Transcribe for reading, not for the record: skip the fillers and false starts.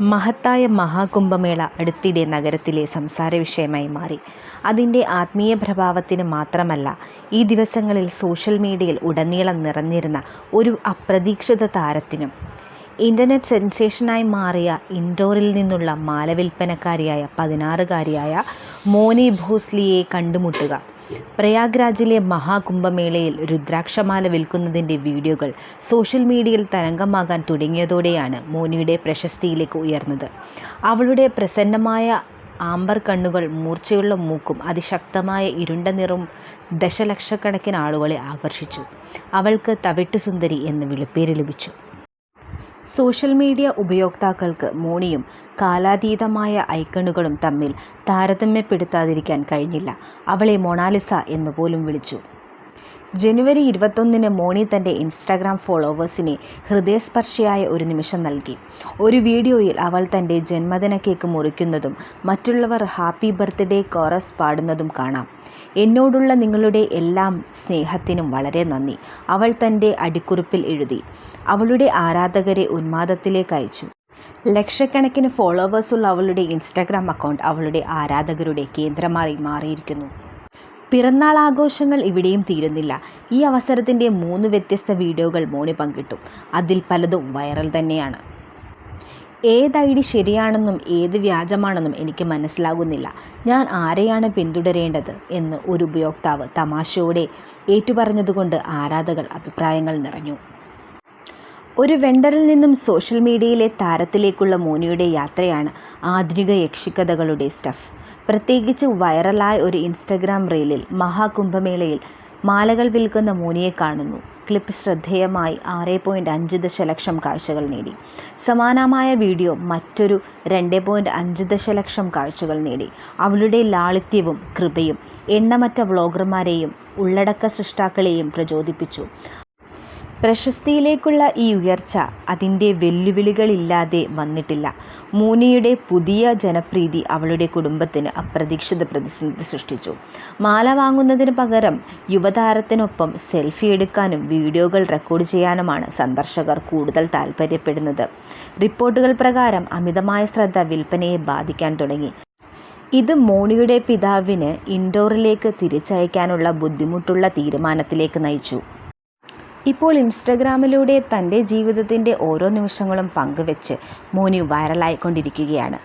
മഹത്തായ മഹാകുംഭമേള അടുത്തിടെ നഗരത്തിലെ സംസാര വിഷയമായി മാറി. അതിൻ്റെ ആത്മീയ പ്രഭാവത്തിന് മാത്രമല്ല, ഈ ദിവസങ്ങളിൽ സോഷ്യൽ മീഡിയയിൽ ഉടനീളം നിറഞ്ഞിരുന്ന ഒരു അപ്രതീക്ഷിത താരത്തിനും. ഇൻ്റർനെറ്റ് സെൻസേഷനായി മാറിയ ഇൻഡോറിൽ നിന്നുള്ള മാല വിൽപ്പനക്കാരിയായ 16-കാരിയായ മോനി ഭോസ്ലിയെ കണ്ടുമുട്ടുക. പ്രയാഗ്രാജിലെ മഹാകുംഭമേളയിൽ രുദ്രാക്ഷമാല വിൽക്കുന്നതിൻ്റെ വീഡിയോകൾ സോഷ്യൽ മീഡിയയിൽ തരംഗമാകാൻ തുടങ്ങിയതോടെയാണ് മോനിയുടെ പ്രശസ്തിയിലേക്ക് ഉയർന്നത്. അവളുടെ പ്രസന്നമായ ആംബർ കണ്ണുകൾ, മൂർച്ചയുള്ള മൂക്കും അതിശക്തമായ ഇരുണ്ട നിറവും ദശലക്ഷക്കണക്കിന് ആളുകളെ ആകർഷിച്ചു. അവൾക്ക് തവിട്ട് സുന്ദരി എന്ന് വിളിപ്പേര് ലഭിച്ചു. സോഷ്യൽ മീഡിയ ഉപയോക്താക്കൾക്ക് മോണിയും കാലാതീതമായ ഐക്കണുകളും തമ്മിൽ താരതമ്യപ്പെടുത്താതിരിക്കാൻ കഴിഞ്ഞില്ല. അവളെ മൊണാലിസ എന്ന് പോലും വിളിച്ചു. ജനുവരി 21 മോണി തൻ്റെ ഇൻസ്റ്റാഗ്രാം ഫോളോവേഴ്സിനെ ഹൃദയസ്പർശിയായ ഒരു നിമിഷം നൽകി. ഒരു വീഡിയോയിൽ അവൾ തൻ്റെ ജന്മദിന കേക്ക് മുറിക്കുന്നതും മറ്റുള്ളവർ ഹാപ്പി ബർത്ത്ഡേ കോറസ് പാടുന്നതും കാണാം. എന്നോടുള്ള നിങ്ങളുടെ എല്ലാം സ്നേഹത്തിനും വളരെ നന്ദി, അവൾ തൻ്റെ അടിക്കുറിപ്പിൽ എഴുതി. അവളുടെ ആരാധകരെ ഉന്മാദത്തിലേക്ക് അയച്ചു. ലക്ഷക്കണക്കിന് ഫോളോവേഴ്സുള്ള അവളുടെ ഇൻസ്റ്റാഗ്രാം അക്കൗണ്ട് അവളുടെ ആരാധകരുടെ കേന്ദ്രമായി മാറിയിരിക്കുന്നു. പിറന്നാൾ ആഘോഷങ്ങൾ ഇവിടെയും തീരുന്നില്ല. ഈ അവസരത്തിൻ്റെ 3 വ്യത്യസ്ത വീഡിയോകൾ മോണി പങ്കിട്ടു. അതിൽ പലതും വൈറൽ തന്നെയാണ്. ഏത് ഐഡി ശരിയാണെന്നും ഏത് വ്യാജമാണെന്നും എനിക്ക് മനസ്സിലാകുന്നില്ല. ഞാൻ ആരെയാണ് പിന്തുടരേണ്ടത് എന്ന് ഒരു ഉപയോക്താവ് തമാശയോടെ ഏറ്റുപറഞ്ഞതുകൊണ്ട് ആരാധകർ അഭിപ്രായങ്ങൾ നിറഞ്ഞു. ഒരു വെണ്ടറിൽ നിന്നും സോഷ്യൽ മീഡിയയിലെ താരത്തിലേക്കുള്ള മോനിയുടെ യാത്രയാണ് ആധുനിക യക്ഷിക്കഥകളുടെ സ്റ്റഫ്. പ്രത്യേകിച്ച് വൈറലായ ഒരു ഇൻസ്റ്റഗ്രാം റീലിൽ മഹാകുംഭമേളയിൽ മാലകൾ വിൽക്കുന്ന മോനിയെ കാണുന്നു. ക്ലിപ്പ് ശ്രദ്ധേയമായി 6.5 ദശലക്ഷം കാഴ്ചകൾ നേടി. സമാനമായ വീഡിയോ മറ്റൊരു 2.5 ദശലക്ഷം കാഴ്ചകൾ നേടി. അവളുടെ ലാളിത്യവും കൃപയും എണ്ണമറ്റ വ്ളോഗർമാരെയും ഉള്ളടക്ക സൃഷ്ടാക്കളെയും പ്രചോദിപ്പിച്ചു. പ്രശസ്തിയിലേക്കുള്ള ഈ ഉയർച്ച അതിൻ്റെ വെല്ലുവിളികളില്ലാതെ വന്നിട്ടില്ല. മോനിയുടെ പുതിയ ജനപ്രീതി അവളുടെ കുടുംബത്തിന് അപ്രതീക്ഷിത പ്രതിസന്ധി സൃഷ്ടിച്ചു. മാല വാങ്ങുന്നതിന് പകരം യുവതാരത്തിനൊപ്പം സെൽഫി എടുക്കാനും വീഡിയോകൾ റെക്കോർഡ് ചെയ്യാനുമാണ് സന്ദർശകർ കൂടുതൽ താൽപ്പര്യപ്പെടുന്നത്. റിപ്പോർട്ടുകൾ പ്രകാരം അമിതമായ ശ്രദ്ധ വിൽപ്പനയെ ബാധിക്കാൻ തുടങ്ങി. ഇത് മോണിയുടെ പിതാവിന് ഇൻഡോറിലേക്ക് തിരിച്ചയക്കാനുള്ള ബുദ്ധിമുട്ടുള്ള തീരുമാനത്തിലേക്ക് നയിച്ചു. ഇപ്പോൾ ഇൻസ്റ്റഗ്രാമിലൂടെ തൻ്റെ ജീവിതത്തിൻ്റെ ഓരോ നിമിഷങ്ങളും പങ്കുവെച്ച് മോനി വൈറലായിക്കൊണ്ടിരിക്കുകയാണ്.